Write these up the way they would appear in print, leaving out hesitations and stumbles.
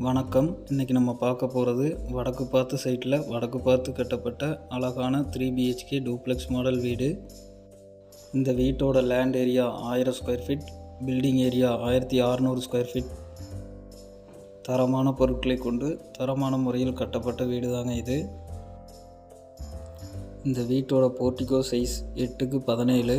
வணக்கம். இன்றைக்கி நம்ம பார்க்க போகிறது வடக்கு பார்த்து சைட்டில் வடக்கு பார்த்து கட்டப்பட்ட அழகான 3 BHK டூப்ளெக்ஸ் மாடல் வீடு. இந்த வீட்டோட land area 1000 square feet, building area 1600 square feet. தரமான பொருட்களை கொண்டு தரமான முறையில் கட்டப்பட்ட வீடு தாங்க இது. இந்த வீட்டோட portico size 8x17.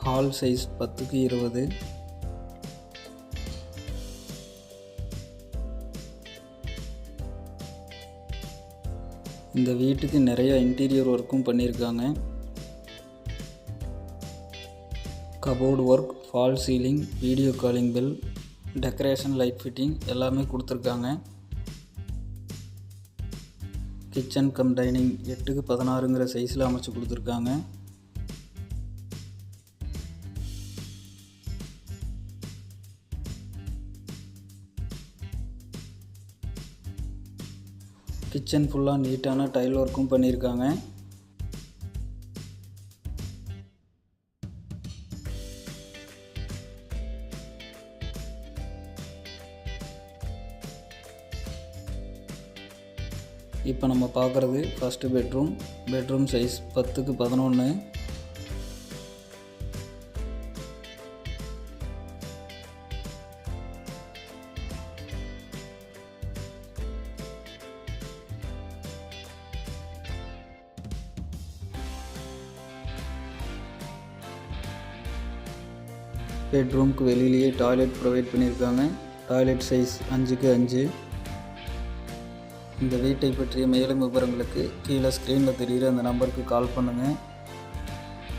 Hall size 10x20. இந்த வீட்டுக்கு நிறைய இன்டீரியர் ஒர்க்கும் பண்ணியிருக்காங்க. Cupboard work, fall ceiling, video calling bell, decoration, light fitting எல்லாமே கொடுத்துருக்காங்க. கிச்சன் கம் டைனிங் 8x16ங்கிற சைஸில் அமைச்சு கொடுத்துருக்காங்க. கிச்சன் ஃபுல்லாக நீட்டான டைல் ஒர்க்கும் பண்ணியிருக்காங்க. இப்போ நம்ம பார்க்குறது ஃபஸ்ட்டு பெட்ரூம் சைஸ் 10x11. பெட்ரூம்க்கு வெளியிலேயே டாய்லெட் ப்ரொவைட் பண்ணியிருக்காங்க. Toilet size 5x5. இந்த வீட்டை பற்றிய மேலும் விவரங்களுக்கு கீழே ஸ்க்ரீனில் தெரிகிற அந்த நம்பருக்கு கால் பண்ணுங்கள்.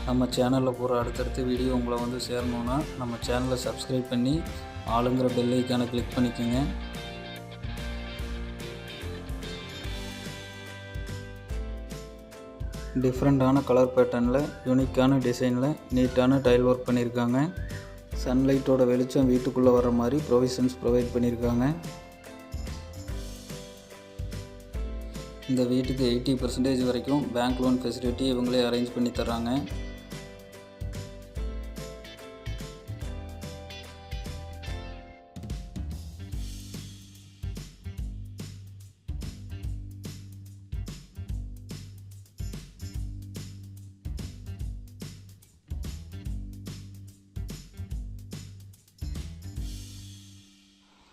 நம்ம சேனலில் போகிற அடுத்தடுத்த வீடியோ உங்களை வந்து சேரணுன்னா நம்ம சேனலை சப்ஸ்கிரைப் பண்ணி ஆளுங்கிற பெல் ஐக்கானை கிளிக் பண்ணிக்கோங்க. டிஃப்ரெண்ட்டான கலர் பேட்டர்னில் யூனிக்கான டிசைனில் நீட்டான டைல் ஒர்க் பண்ணியிருக்காங்க. சன்லைட்டோட வெளிச்சம் வீட்டுக்குள்ளே வர்ற மாதிரி ப்ரொவிஷன்ஸ் ப்ரொவைட் பண்ணியிருக்காங்க. இந்த வீட்டுக்கு 80% வரைக்கும் பேங்க் லோன் ஃபெசிலிட்டி இவங்களே அரேஞ்ச் பண்ணி தர்றாங்க.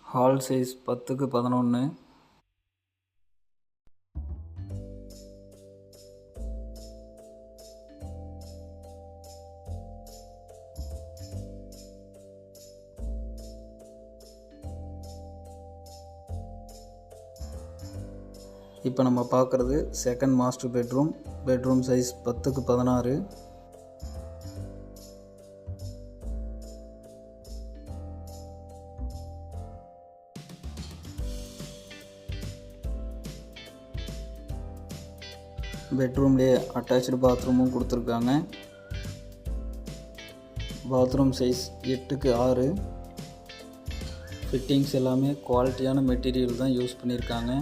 Hall size 10x11. இப்போ நம்ம பார்க்குறது second master bedroom size 10x16. பெட்ரூம்லேயே அட்டாச்சு பாத்ரூமும் கொடுத்துருக்காங்க. Bathroom size 8x6. ஃபிட்டிங்ஸ் எல்லாமே குவாலிட்டியான மெட்டீரியல் தான் யூஸ் பண்ணியிருக்காங்க.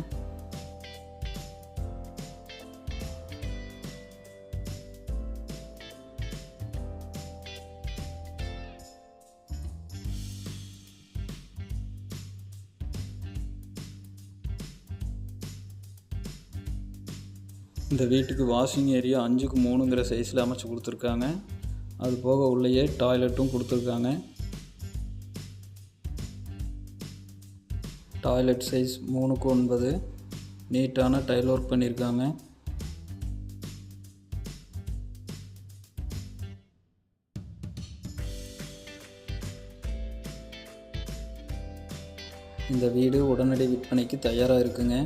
இந்த வீட்டுக்கு வாஷிங் ஏரியா 5x3ங்கிற சைஸில் அமைச்சு கொடுத்துருக்காங்க. அது போக உள்ளேயே டாய்லெட்டும் கொடுத்துருக்காங்க. Toilet size 3x9. நீட்டான டைல் ஒர்க் பண்ணியிருக்காங்க. இந்த வீடு உடனடி விற்பனைக்கு தயாராக இருக்குங்க.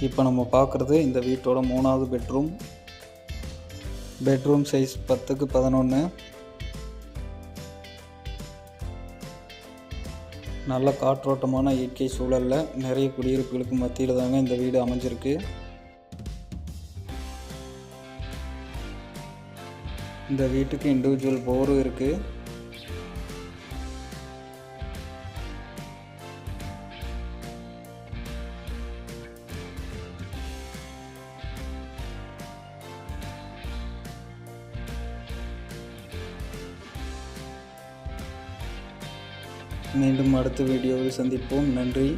இப்போ நம்ம பார்க்குறது இந்த வீட்டோட 3வது பெட்ரூம் சைஸ் 10x11. நல்ல காற்றோட்டமான இயற்கை சூழலில் நிறைய குடியிருப்புகளுக்கு மத்தியில் தாங்க இந்த வீடு அமைஞ்சிருக்கு. இந்த வீட்டுக்கு இண்டிவிஜுவல் போரும் இருக்குது. மீண்டும் அடுத்த வீடியோவில் சந்திப்போம். நன்றி.